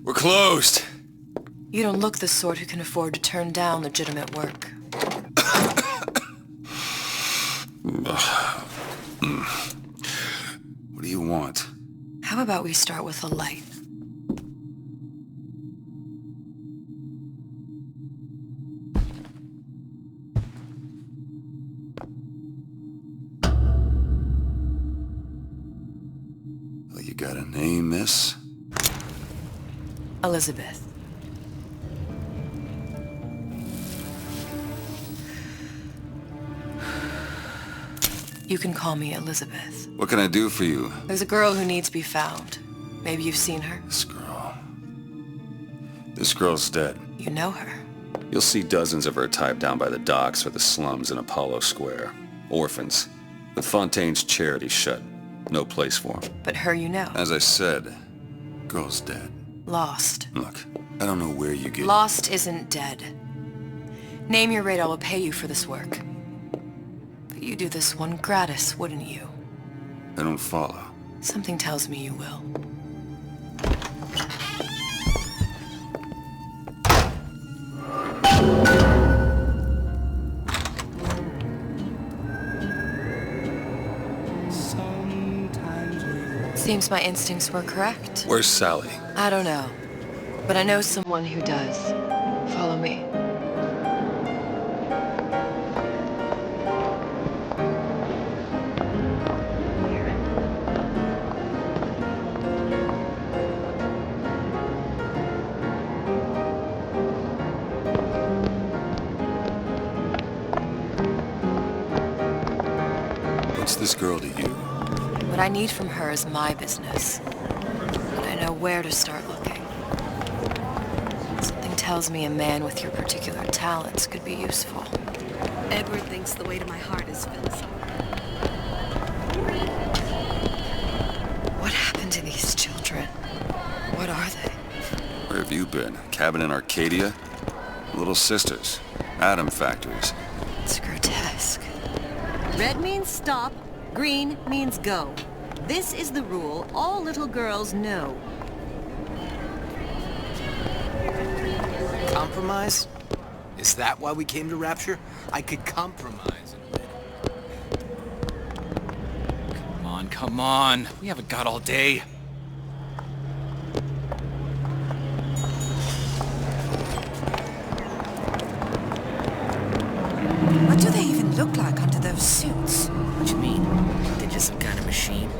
We're closed. You don't look the sort who can afford to turn down legitimate work. What do you want? How about we start with a light? Well, you got a name, miss? Elizabeth. You can call me Elizabeth. What can I do for you? There's a girl who needs to be found. Maybe you've seen her. This girl's dead. You know her. You'll see dozens of her tied down by the docks or the slums in Apollo Square. Orphans. With Fontaine's charity shut. No place for them. But her you know. As I said, girl's dead. Lost. Look, I don't know where you get... Lost isn't dead. Name your rate, I will pay you for this work. But you do this one gratis, wouldn't you? I don't follow. Something tells me you will. Seems my instincts were correct. Where's Sally? I don't know. But I know someone who does. Follow me. What's this girl to you? What I need from her is my business. But I know where to start looking. Something tells me a man with your particular talents could be useful. Edward thinks the way to my heart is philosophical. What happened to these children? What are they? Where have you been? Cabin in Arcadia? Little sisters. Atom factories. It's grotesque. Red means stop, green means go. This is the rule all little girls know. Compromise? Is that why we came to Rapture? I could compromise. Come on. We haven't got all day. What do they even look like under those suits? What you mean? They're just some kind of machine?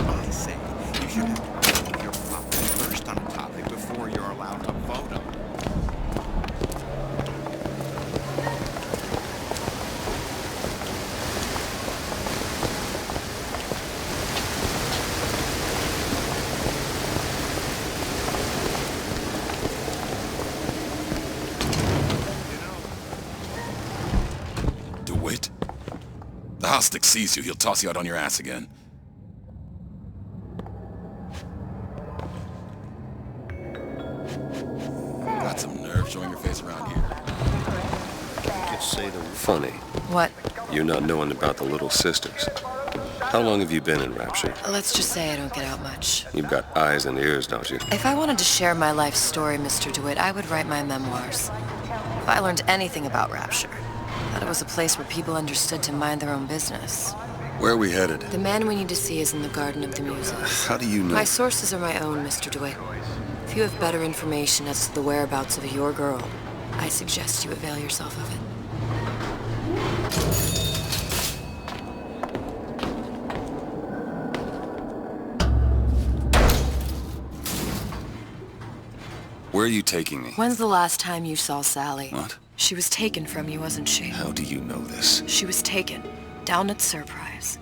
I say you should have taken your pop first on a topic before you're allowed to vote them. DeWitt? The Hostic sees you, he'll toss you out on your ass again. Got some nerve showing your face around here. Just say the funny. What? You not knowing about the little sisters. How long have you been in Rapture? Let's just say I don't get out much. You've got eyes and ears, don't you? If I wanted to share my life story, Mr. DeWitt, I would write my memoirs. If I learned anything about Rapture, that it was a place where people understood to mind their own business. Where are we headed? The man we need to see is in the Garden of the Muses. How do you know? My sources are my own, Mr. DeWitt. If you have better information as to the whereabouts of your girl, I suggest you avail yourself of it. Where are you taking me? When's the last time you saw Sally? What? She was taken from you, wasn't she? How do you know this? She was taken, down at Surprise.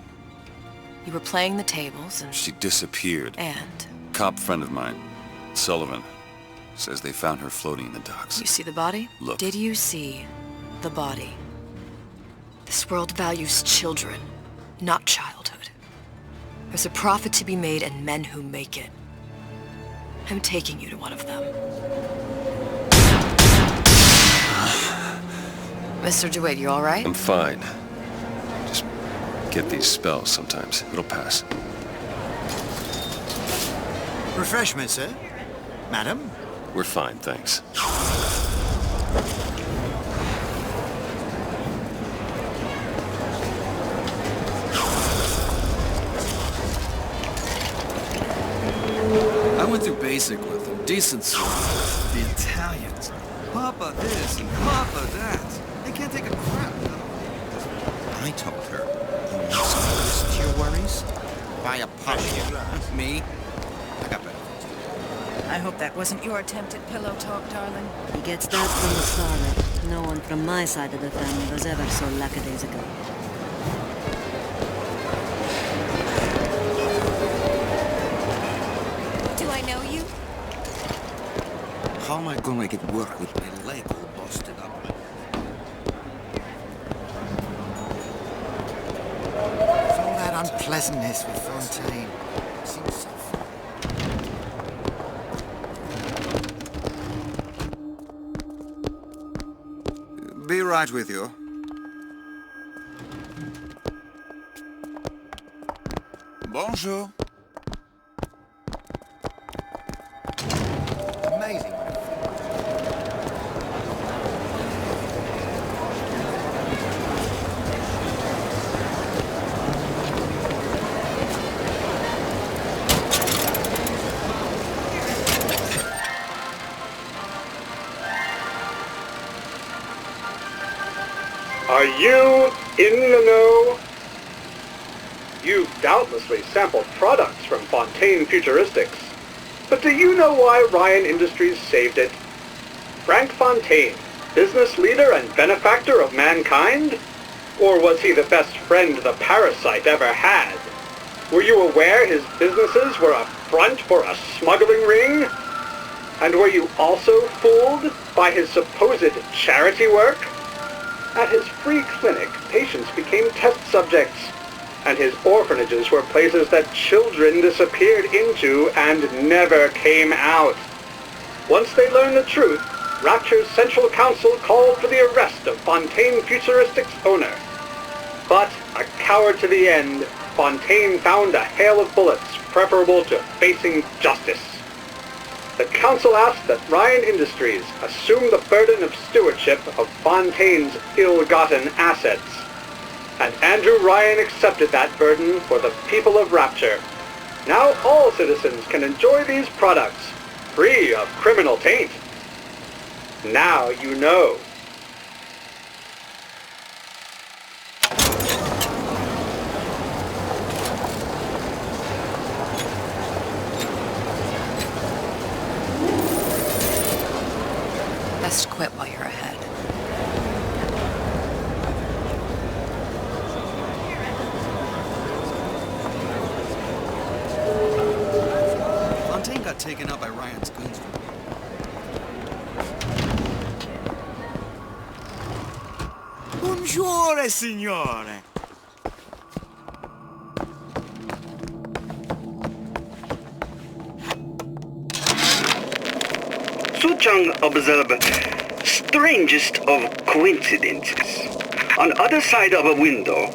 You were playing the tables and... She disappeared. And? Cop friend of mine, Sullivan, says they found her floating in the docks. You see the body? Look. Did you see the body? This world values children, not childhood. There's a profit to be made and men who make it. I'm taking you to one of them. Mr. DeWitt, you all right? I'm fine. Just get these spells sometimes. It'll pass. Refreshment, sir? Madam? We're fine, thanks. I went through basic with them. Decent sort. The Italians. Papa this and Papa that. They can't take a crap. I told her, you want some listen to your worries? Buy a puppy. Me? I got better things to do. I hope that wasn't your attempt at pillow talk, darling. He gets that from the Scarlet. No one from my side of the family was ever so lackadaisical. Do I know you? How am I gonna get work with my leg all busted up? All that unpleasantness with Fontaine. Seems so far. Be right with you. Bonjour. Amazing. Are you in the know? You've doubtlessly sampled products from Fontaine Futuristics. But do you know why Ryan Industries saved it? Frank Fontaine, business leader and benefactor of mankind? Or was he the best friend the parasite ever had? Were you aware his businesses were a front for a smuggling ring? And were you also fooled by his supposed charity work? At his free clinic, patients became test subjects, and his orphanages were places that children disappeared into and never came out. Once they learned the truth, Rapture's Central Council called for the arrest of Fontaine Futuristics' owner. But, a coward to the end, Fontaine found a hail of bullets preferable to facing justice. The council asked that Ryan Industries assume the burden of stewardship of Fontaine's ill-gotten assets. And Andrew Ryan accepted that burden for the people of Rapture. Now all citizens can enjoy these products, free of criminal taint. Now you know. Best quit while you're ahead. Fontaine got taken out by Ryan's goons. Buongiorno, signore. Suchong observed strangest of coincidences. On other side of a window,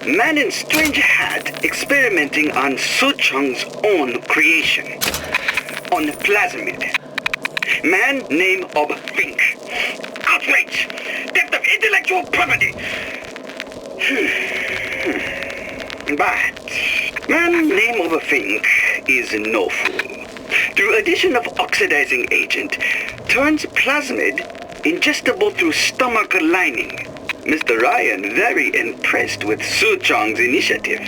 man in strange hat experimenting on Suchong's own creation. On plasmid. Man name of Fink. Outrage! Theft of intellectual property! But man name of Fink is no fool. Through addition of oxidizing agent, turns plasmid ingestible through stomach lining. Mr. Ryan very impressed with Suchong's initiative.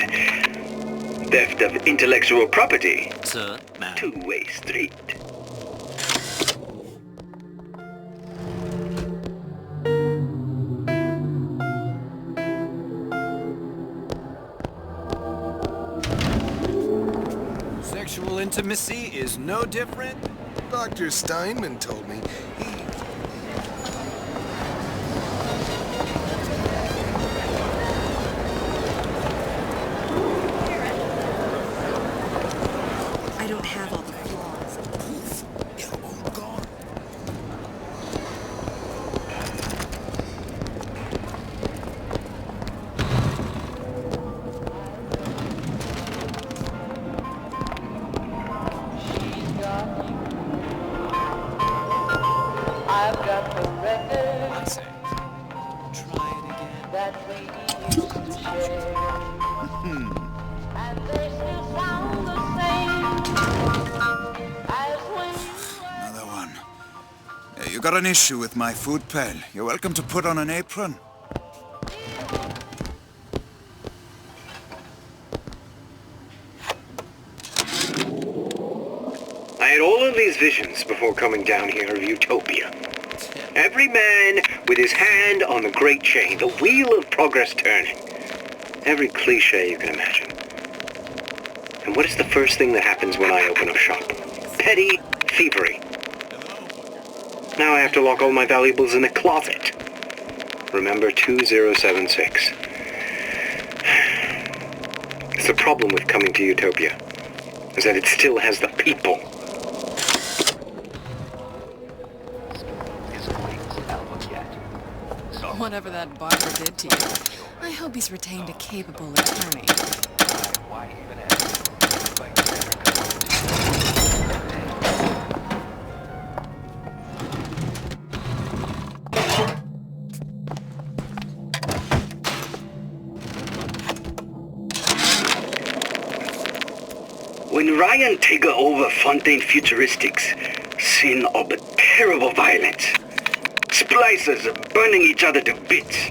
Theft of intellectual property. Sir, ma'am. Two-way street. Sexual intimacy is no different. Dr. Steinman told me. I don't have all the flaws. Poof, they're all gone. Another one. You got an issue with my food pal. You're welcome to put on an apron. I had all of these visions before coming down here of utopia. Every man with his hand on the great chain, the wheel of progress turning. Every cliche you can imagine. And what is the first thing that happens when I open up shop? Petty thievery. Now I have to lock all my valuables in a closet. Remember 2076. It's the problem with coming to utopia, is that it still has the people. Whatever that barber did to you, I hope he's retained a capable attorney. When Ryan take over Fontaine Futuristics, scene of a terrible violence. Splicers burning each other to bits.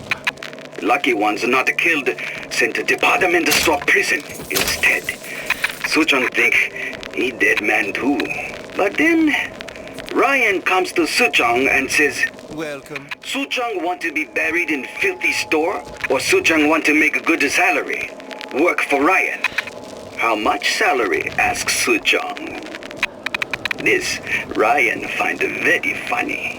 Lucky ones not killed, sent to department store prison instead. Suchong think he dead man too. But then Ryan comes to Suchong and says, "Welcome." Suchong want to be buried in filthy store, or Suchong want to make a good salary, work for Ryan? How much salary? Asks Suchong. This Ryan find very funny.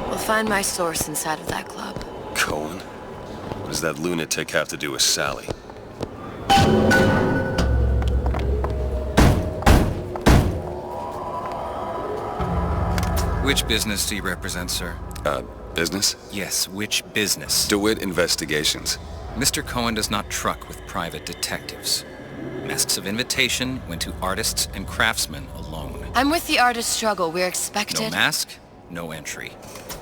We'll find my source inside of that club. Cohen? What does that lunatic have to do with Sally? Which business do you represent, sir? Business? Yes, which business? DeWitt Investigations. Mr. Cohen does not truck with private detectives. Masks of invitation went to artists and craftsmen alone. I'm with the artist struggle. We're expected... No mask, no entry.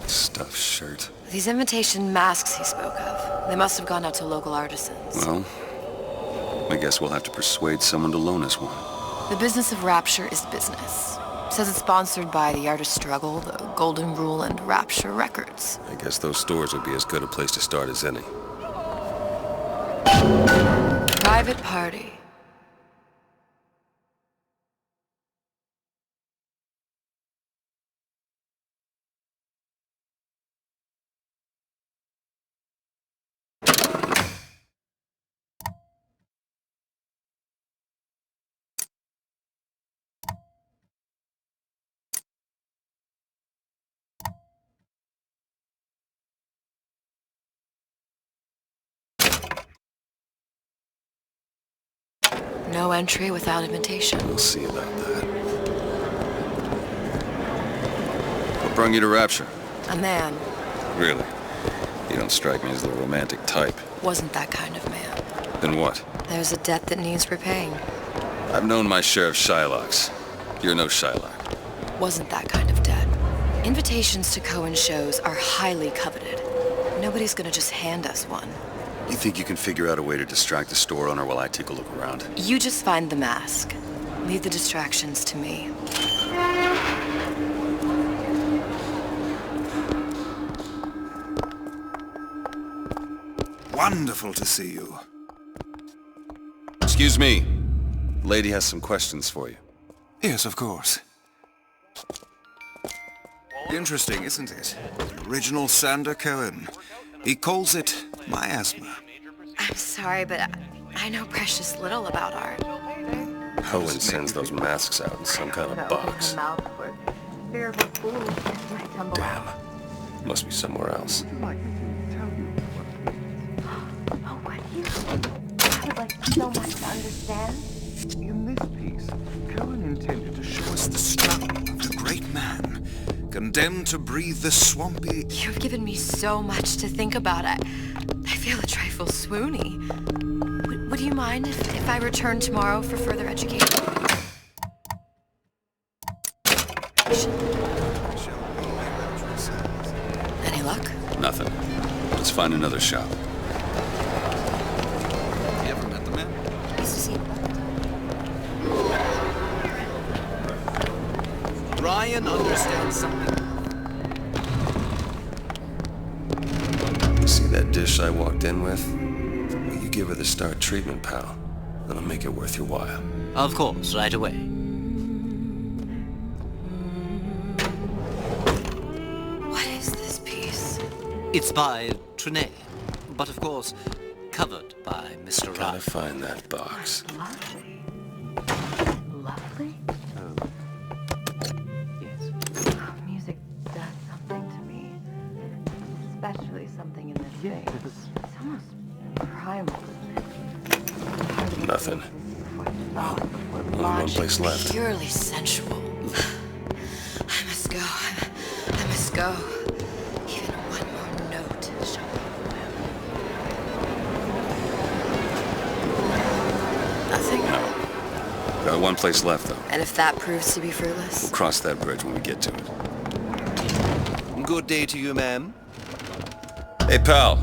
Stuffed shirt. These invitation masks he spoke of. They must have gone out to local artisans. Well, I guess we'll have to persuade someone to loan us one. The business of Rapture is business. Says it's sponsored by the Artist Struggle, the Golden Rule, and Rapture Records. I guess those stores would be as good a place to start as any. Private party. No entry without invitation. We'll see about that. What brought you to Rapture? A man. Really? You don't strike me as the romantic type. Wasn't that kind of man. Then what? There's a debt that needs repaying. I've known my share of Shylocks. You're no Shylock. Wasn't that kind of debt. Invitations to Cohen shows are highly coveted. Nobody's gonna just hand us one. You think you can figure out a way to distract the store owner while I take a look around? You just find the mask. Leave the distractions to me. Wonderful to see you. Excuse me. Lady has some questions for you. Yes, of course. Interesting, isn't it? The original Sander Cohen. He calls it miasma. I'm sorry, but I know precious little about art. Cohen sends those masks out in some kind of box. Damn. Must be somewhere else. I would like so much to understand. In this piece, Cohen intended to show us the struggle of the great man, condemned to breathe the swampy... You've given me so much to think about. I feel a trifle swoony. Would you mind if I return tomorrow for further education? I shall be here at your service. find another shop. You ever met the man? Nice to see you. Ryan understands something. See that dish I walked in with? Will you give her the Star treatment, pal? That'll make it worth your while. Of course, right away. What is this piece? It's by Trine, but of course, covered by Mr. Gotta Ryan. find that box. Lovely. Lovely? Oh. Yes. Music does something to me. Especially something in this thing. It's almost primal. Nothing. Only one place left. Purely sensual. I must go. I must go. Even one more note shall Nothing? No. Got one place left, though. And if that proves to be fruitless? We'll cross that bridge when we get to it. Good day to you, ma'am. Hey, pal.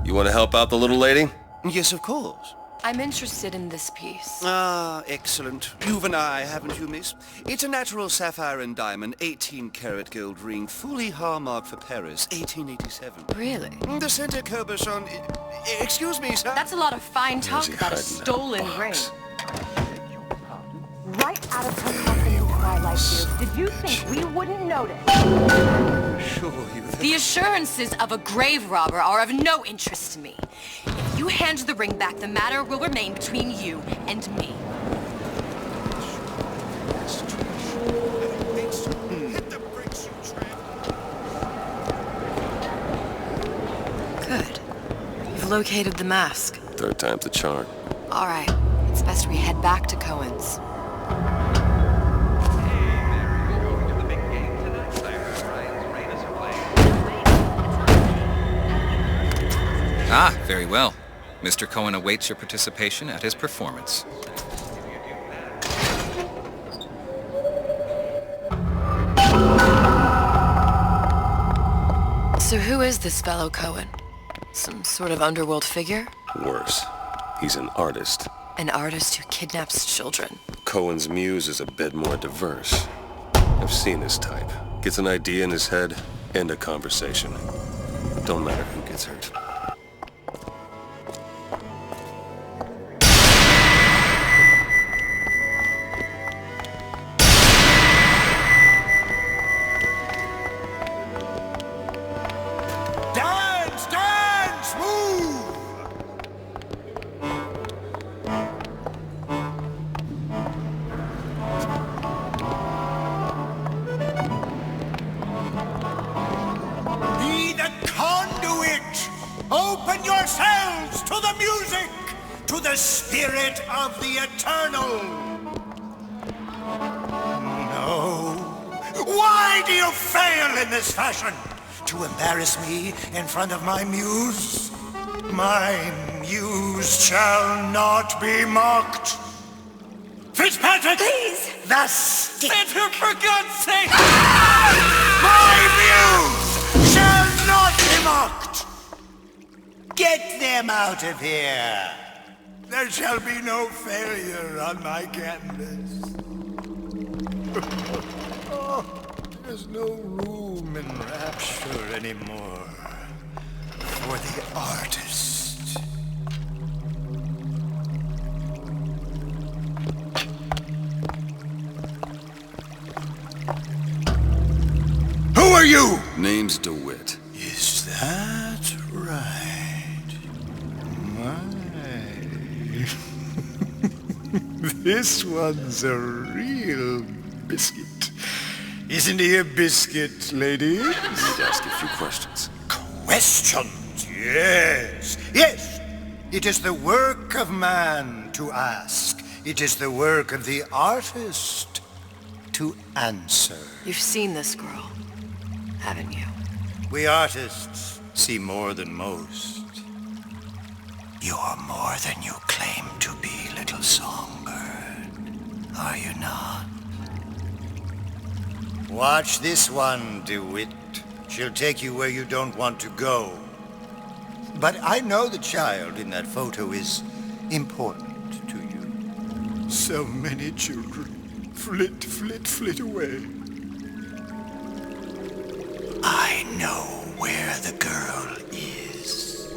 You want to help out the little lady? Yes, of course. I'm interested in this piece. Ah, excellent. You've an eye, haven't you, miss? It's a natural sapphire and diamond, 18-karat gold ring, fully hallmarked for Paris, 1887. Really? The center cabochon... Excuse me, sir. That's a lot of fine talk about a stolen ring. Right out of her company, Twilight Years. Did you think we wouldn't notice? Sure you... The assurances of a grave robber are of no interest to me. If you hand the ring back, the matter will remain between you and me. Good. You've located the mask. Third time's the charm. All right. It's best we head back to Cohen's. Ah, very well. Mr. Cohen awaits your participation at his performance. So who is this fellow Cohen? Some sort of underworld figure? Worse. He's an artist. An artist who kidnaps children. Cohen's muse is a bit more diverse. I've seen his type. Gets an idea in his head, end a conversation. Don't matter who gets hurt. Dance! Dance! Move! Be the conduit! Open yourselves to the music! To the spirit of the eternal! No. Why do you fail in this fashion? To embarrass me in front of my muse? My muse shall not be mocked. Fitzpatrick! Please! The stick! For God's sake! My muse shall not be mocked! Get them out of here! There shall be no failure on my canvas. There's no room in Rapture anymore for the artist. Who are you? Name's DeWitt. Is that right? My. This one's a real biscuit. Isn't he a biscuit, lady? I need to ask you a few questions. Questions? Yes. Yes. It is the work of man to ask. It is the work of the artist to answer. You've seen this girl, haven't you? We artists see more than most. You're more than you claim to be, little songbird. Are you not? Watch this one, DeWitt. She'll take you where you don't want to go. But I know the child in that photo is important to you. So many children flit, flit, flit away. I know where the girl is.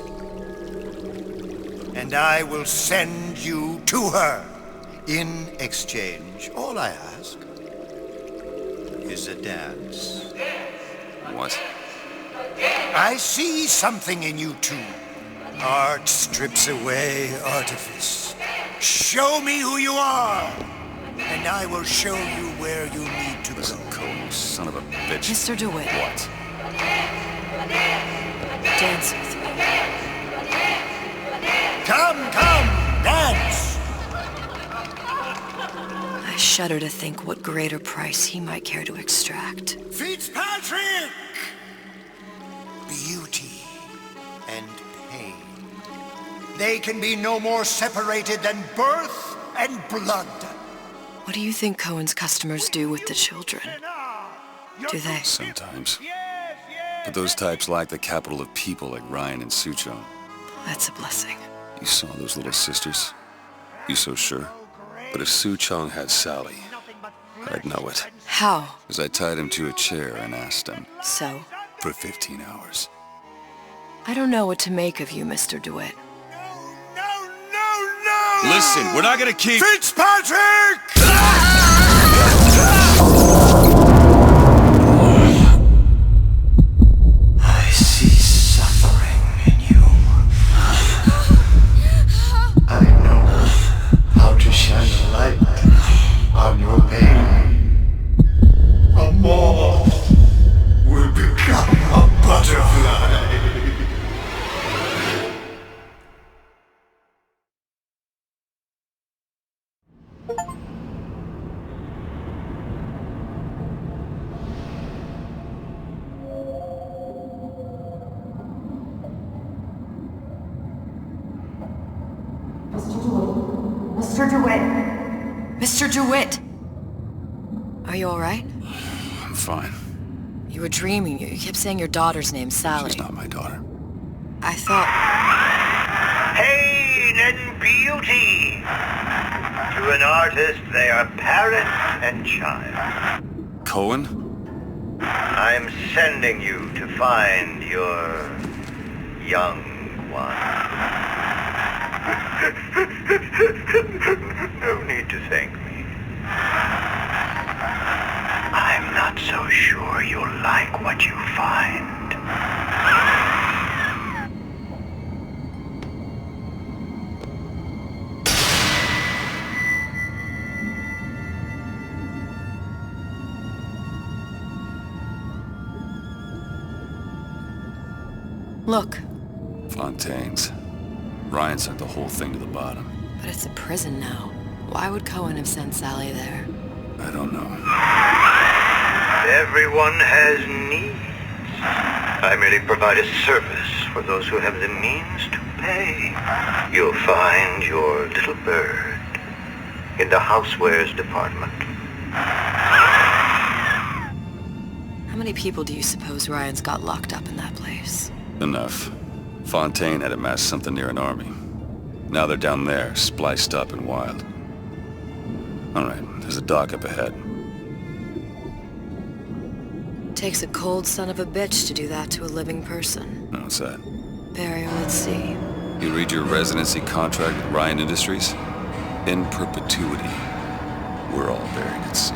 And I will send you to her. In exchange, all I ask is a dance. What? I see something in you two. Art strips away artifice. Show me who you are, and I will show you where you need to Listen, go. Cohen, son of a bitch. Mr. DeWitt. What? Dance with me. Come, dance! I shudder to think what greater price he might care to extract. Fitzpatrick! Beauty and pain. They can be no more separated than birth and blood. What do you think Cohen's customers do with the children? Do they? Sometimes. But those types lack the capital of people like Ryan and Suchong. That's a blessing. You saw those little sisters? You so sure? But if Suchong had Sally, I'd know it. How? Because I tied him to a chair and asked him. So? For 15 hours. I don't know what to make of you, Mr. DeWitt. Listen, we're not gonna keep... Fitzpatrick! I see suffering in you. I know how to shine a light on your pain. A moth will become a butterfly. Mr. DeWitt! Mr. DeWitt! Are you all right? I'm fine. You were dreaming. You kept saying your daughter's name, Sally. She's not my daughter. I thought... Pain and beauty! To an artist, they are parent and child. Cohen? I'm sending you to find your young one. No need to thank me. I'm not so sure you'll like what you find. Look. Fontaine's. Ryan sent the whole thing to the bottom. But it's a prison now. Why would Cohen have sent Sally there? I don't know. Everyone has needs. I merely provide a service for those who have the means to pay. You'll find your little bird in the housewares department. How many people do you suppose Ryan's got locked up in that place? Enough. Fontaine had amassed something near an army. Now they're down there, spliced up and wild. Alright, there's a dock up ahead. Takes a cold son of a bitch to do that to a living person. What's that? Barry, let's see. You read your residency contract with Ryan Industries? In perpetuity, we're all buried at sea.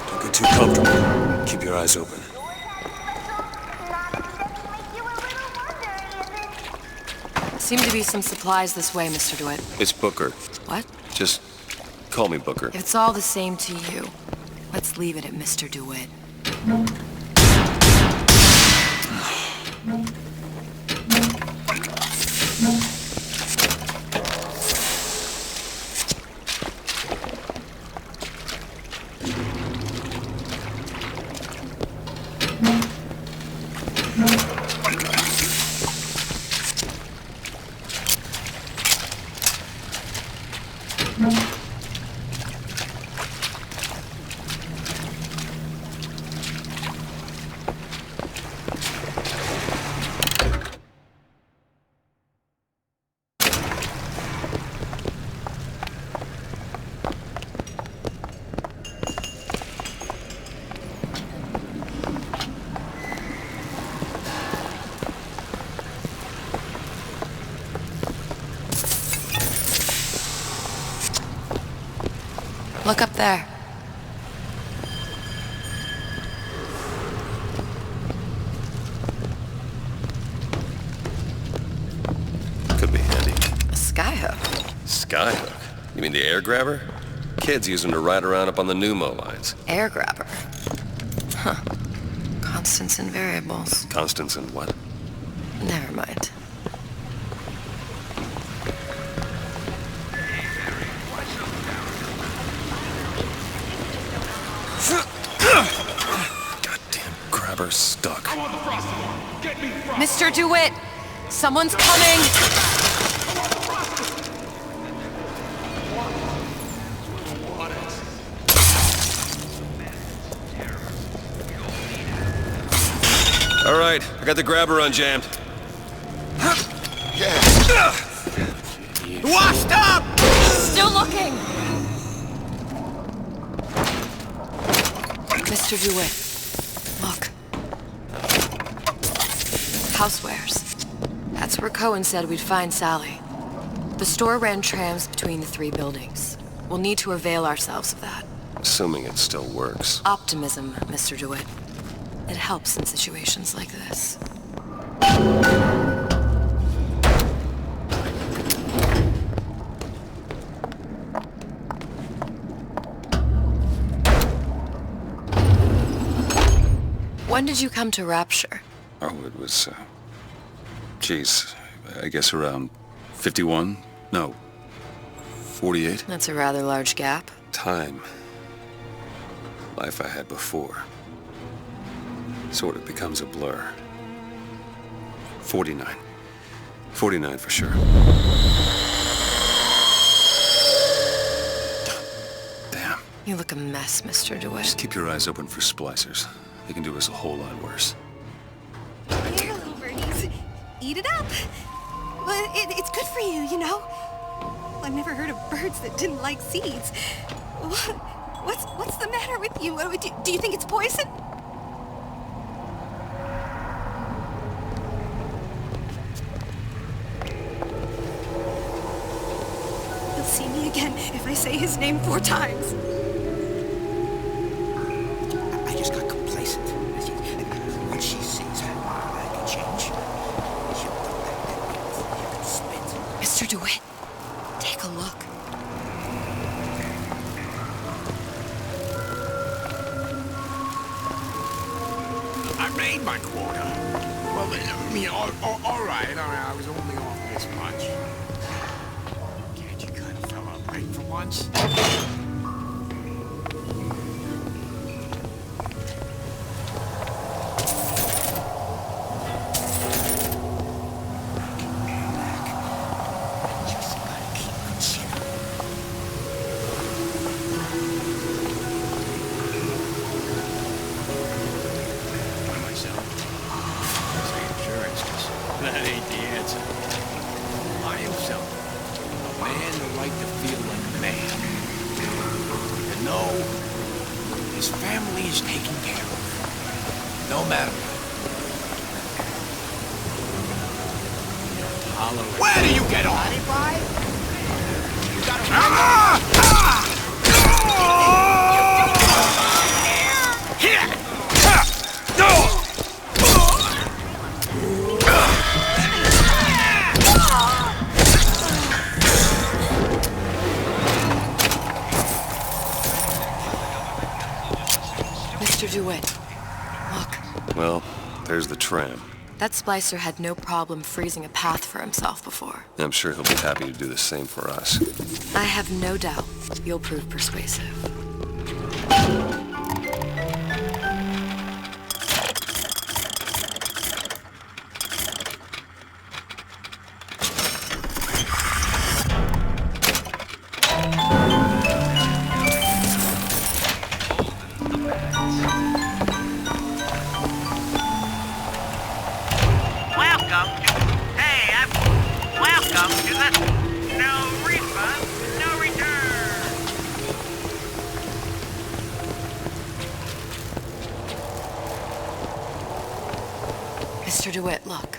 Don't get too comfortable. Keep your eyes open. Seem to be some supplies this way, Mr. DeWitt. It's Booker. What? Just call me Booker. If it's all the same to you, let's leave it at Mr. DeWitt. Look up there. Could be handy. A skyhook. Skyhook? You mean the air grabber? Kids use them to ride around up on the pneumo lines. Air grabber. Huh. Constants and variables. Constants and what? Never mind. Goddamn grabber stuck. Mr. DeWitt! Someone's coming! All right, I got the grabber unjammed. Washed up! Still looking! Mr. DeWitt, look. Housewares. That's where Cohen said we'd find Sally. The store ran trams between the 3 buildings. We'll need to avail ourselves of that. Assuming it still works. Optimism, Mr. DeWitt. It helps in situations like this. When did you come to Rapture? Oh, it was, geez, I guess around 51? No, 48? That's a rather large gap. Time. Life I had before. Sort of becomes a blur. 49. 49 for sure. Damn. You look a mess, Mr. DeWitt. Just keep your eyes open for splicers. They can do us a whole lot worse. Here, little birdies. Eat it up. Well, it's good for you, you know. I've never heard of birds that didn't like seeds. What's the matter with you? Do you think it's poison? He'll see me again if I say his name 4 times. I just got complacent. When she sings, I can change. She'll dump that you can spit. Mr. DeWitt, take a look. I made my quota. Well, I mean, all right, I was only off this much. Can't you cut a fella a break for once? That ain't the answer. By himself. A man the right to feel like a man. To know his family is taken care of. No matter what. Where do you get off? You gotta Here! No! Mr. DeWitt, look. Well, there's the tram. That splicer had no problem freezing a path for himself before. I'm sure he'll be happy to do the same for us. I have no doubt you'll prove persuasive. Welcome to the no refund, no return. Mr. DeWitt, look.